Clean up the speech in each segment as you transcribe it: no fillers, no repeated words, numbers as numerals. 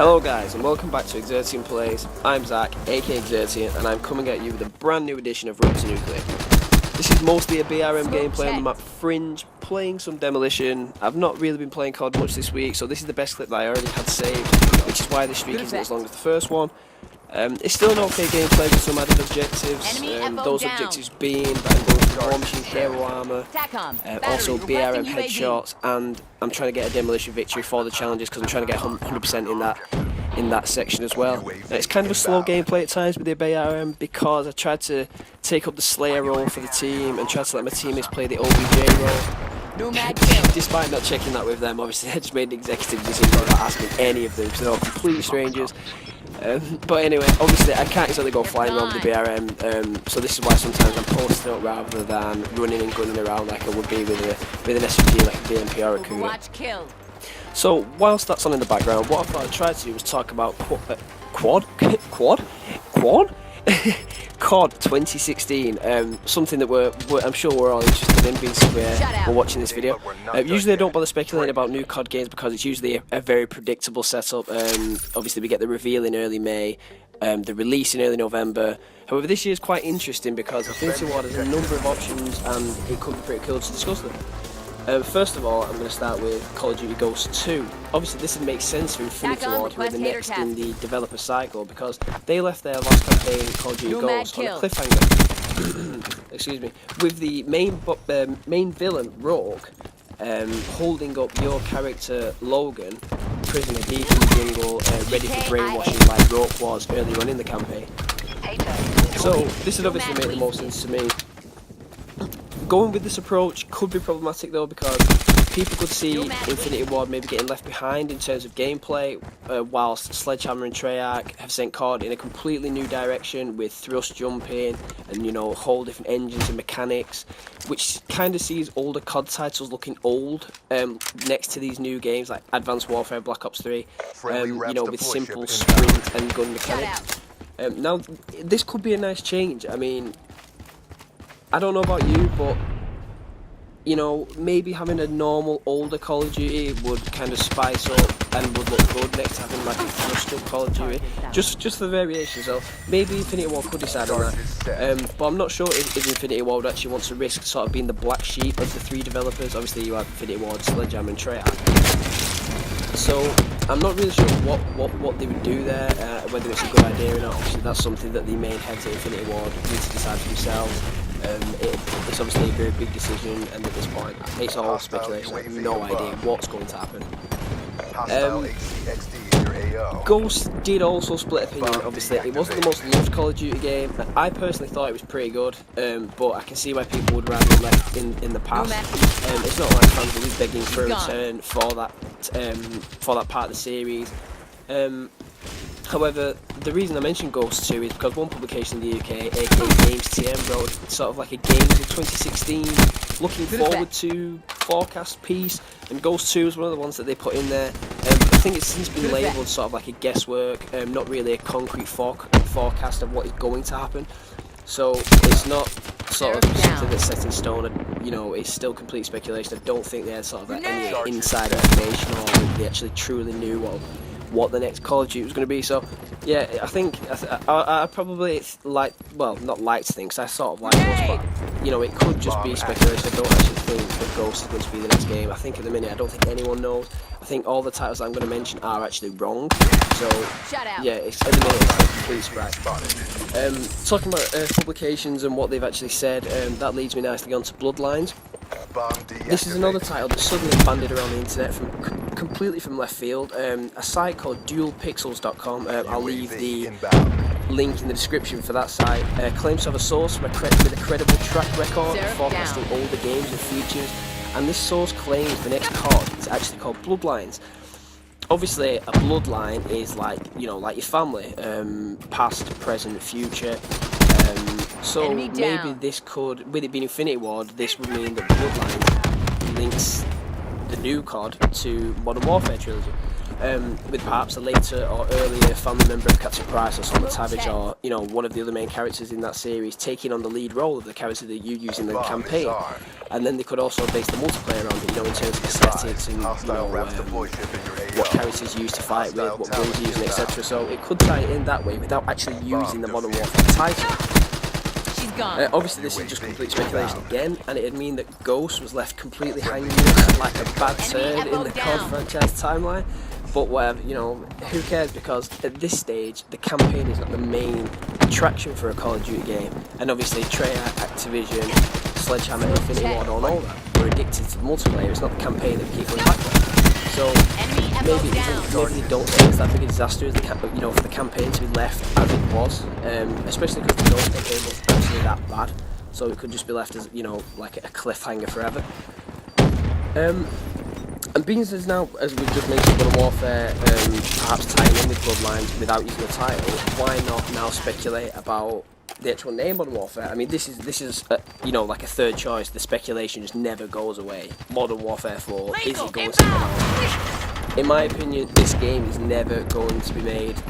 Hello guys and welcome back to Xertium Plays. I'm Zach, aka Xertium, and I'm coming at you with a brand new edition of Road to Nuclear. This is mostly a BRM gameplay on the map Fringe, playing some Demolition. I've not really been playing COD much this week, so this is the best clip that I already had saved, which is why this streak isn't as long as the first one. It's still an okay gameplay with some added objectives, those objectives being that I'm going for War Machine Hero Armour, also BRM headshots, and I'm trying to get a Demolition victory for the challenges because I'm trying to get 100% in that section as well. It's kind of a slow gameplay at times with the BRM because I tried to take up the Slayer role for the team and tried to let my teammates play the OBJ role. Despite not checking that with them, obviously I just made an executive decision without asking any of them because they're all complete strangers. But anyway, obviously I can't exactly go flying around with the BRM, so this is why sometimes I'm posting up rather than running and gunning around like I would be with an SMG like a BMP or a Cougar. So whilst that's on in the background, what I thought I'd try to do was talk about COD 2016, something that I'm sure we're all interested in, being we're watching this video. Usually I don't bother speculating about new COD games because it's usually a very predictable setup. Obviously we get the reveal in early May, the release in early November. However, this year is quite interesting because Infinity Ward has a number of options and it could be pretty cool to discuss them. First of all, I'm going to start with Call of Duty Ghosts 2. Obviously this would make sense for Infinity Ward, who are the next in the developer cycle, because they left their last campaign, Call of Duty Ghosts, on a cliffhanger. Excuse me. With the main villain, Rogue, holding up your character, Logan, prisoner deep in the jungle, ready for brainwashing like Rogue was earlier on in the campaign. So this would obviously make the most sense to me. Going with this approach could be problematic though, because people could see Infinity Ward maybe getting left behind in terms of gameplay, whilst Sledgehammer and Treyarch have sent COD in a completely new direction with thrust jumping and, you know, whole different engines and mechanics, which kind of sees older COD titles looking old next to these new games like Advanced Warfare, Black Ops 3, you know, with simple sprint and gun mechanics. Now, this could be a nice change. I mean, I don't know about you, but, you know, maybe having a normal older Call of Duty would kind of spice up and would look good next to having like a thrust up Call of Duty, just for variation. So maybe Infinity Ward could decide on that, but I'm not sure if Infinity Ward actually wants to risk sort of being the black sheep of the three developers. Obviously you have Infinity Ward, Sledgehammer and Treyarch. So I'm not really sure what they would do there, whether it's a good idea or not. Obviously that's something that the main heads of Infinity Ward need to decide for themselves. It's obviously a very big decision, and at this point it's all speculation. I have no idea what's going to happen. Ghost did also split opinion. Obviously it wasn't the most loved Call of Duty game. I personally thought it was pretty good, but I can see why people would rather have left in the past. It's not like fans are begging for a return for that part of the series. However, the reason I mentioned Ghost 2 is because one publication in the UK, aka Games TM, wrote sort of like a Games of 2016 looking forward to forecast piece, and Ghost 2 is one of the ones that they put in there. I think it's since been labelled sort of like a guesswork, not really a concrete forecast of what is going to happen. So it's not sort of something that's set in stone, and, you know, it's still complete speculation. I don't think they had sort of like any insider information, or they actually truly knew what the next Call of Duty was going to be. So yeah, I think I probably not like to think, because I sort of like Ghost, but, you know, it could just be speculation. I don't actually think that Ghost is going to be the next game. I think at the minute I don't think anyone knows. I think all the titles I'm going to mention are actually wrong. So yeah, at the minute it's a complete surprise. Talking about publications and what they've actually said, that leads me nicely on to Bloodlines. This is another title that suddenly banded around the internet completely from left field. A site called dualpixels.com, I'll leave the link in the description for that site, claims to have a source with a credible track record of forecasting older games and features, and this source claims the next COD is actually called Bloodlines. Obviously a bloodline is like, you know, like your family, past, present, future. So maybe this could, with it being Infinity Ward, this would mean that Bloodlines links the new COD to Modern Warfare trilogy. with perhaps a later or earlier family member of Captain Price or Solid Savage, or you know, one of the other main characters in that series taking on the lead role of the character that you use in the campaign. And then they could also base the multiplayer around it, you know, in terms of aesthetics and, you know, what characters used to fight with, what guns using, etc. So it could tie it in that way without actually using the Modern Warfare title. Obviously this is just complete speculation again, and it'd mean that Ghost was left completely hanging like a bad turd in the COD franchise timeline. But whatever, you know, who cares, because at this stage the campaign is not the main attraction for a Call of Duty game. And obviously Treyarch, Activision, Sledgehammer, Infinity Ward, and all that, we're addicted to the multiplayer. It's not the campaign that we keep going back to. So maybe they don't think it's that big a disaster as you know, for the campaign to be left as it was, especially because the Ghost campaign was actually that bad. So it could just be left as, you know, like a cliffhanger forever. And being as now, as we've just mentioned, Modern Warfare, perhaps tying in with Bloodlines without using the title, why not now speculate about the actual name Modern Warfare? I mean, this is you know, like a third choice. The speculation just never goes away. Modern Warfare 4, is it going to come out? In my opinion, this game is never going to be made.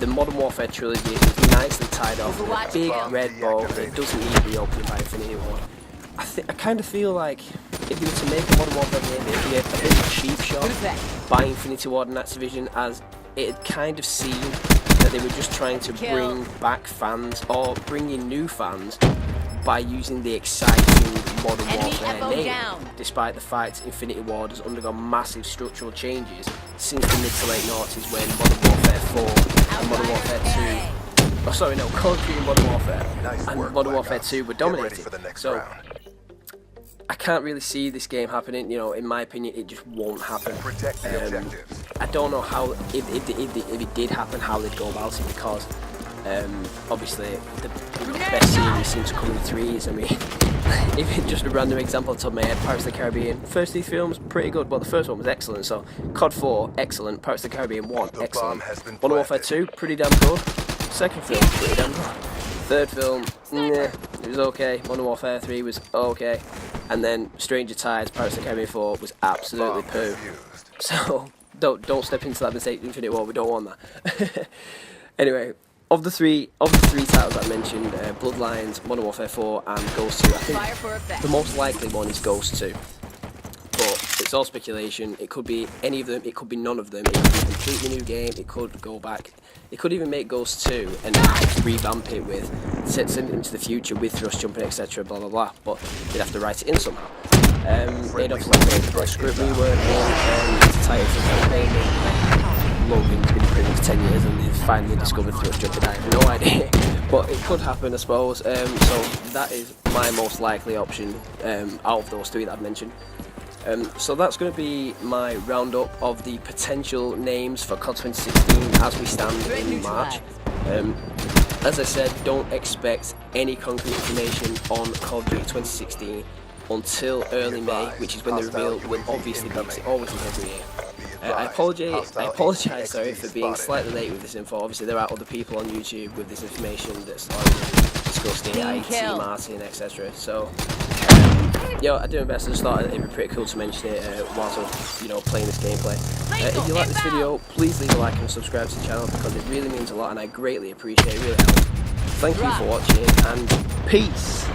The Modern Warfare trilogy is nicely tied off with a big red bow that doesn't need reopening by Infinity Ward. I kind of feel like if you were to make a Modern Warfare game, it'd be a bit of a cheap shot by Infinity Ward and Activision, as it had kind of seemed that they were just trying to bring back fans or bring in new fans by using the exciting Modern Warfare name, despite the fact Infinity Ward has undergone massive structural changes since the mid to late noughties, when Modern Warfare 4 and Modern Warfare 2, oh sorry no, Call of Duty Modern Warfare and Modern Warfare 2 were dominating. So I can't really see this game happening. You know, in my opinion, it just won't happen. I don't know how, if it did happen, how they'd go about it, because obviously the best series seems to come in threes. I mean, if just a random example on top of my head, Pirates of the Caribbean, first three films pretty good, but the first one was excellent. So COD 4 excellent, Pirates of the Caribbean 1 excellent, Modern Warfare 2 pretty damn good, second film pretty damn good, third film it was okay, Modern Warfare 3 was okay, and then Stranger Tides, Pirates of the Caribbean 4 was absolutely poo. So don't step into that mistake, Infinity War. We don't want that. Anyway, of the three titles I mentioned, Bloodlines, Modern Warfare 4, and Ghost 2, I think the most likely one is Ghost 2. But it's all speculation. It could be any of them. It could be none of them. It could be a completely new game. It could go back. It could even make Ghost 2 and revamp it with, send it into the future with thrust jumping, etc. Blah blah blah. But they'd have to write it in somehow. They'd obviously have to script reworking, to tie it for the campaign. Logan's been in prison for 10 years and they've finally discovered thrust jumping. I have no idea, but it could happen, I suppose. So that is my most likely option out of those three that I've mentioned. So that's going to be my roundup of the potential names for COD 2016 as we stand in March. As I said, don't expect any concrete information on Call of Duty 2016 until early May, which is when the reveal will obviously be, because it always is every year. I apologise, sorry, for being slightly late with this info. Obviously there are other people on YouTube with this information that's already discussed in IT, Martin, etc. So I do my best to start. It'd be pretty cool to mention it whilst I'm, you know, playing this gameplay. If you like this video, please leave a like and subscribe to the channel, because it really means a lot and I greatly appreciate it. Really helps. Thank you for watching, and peace.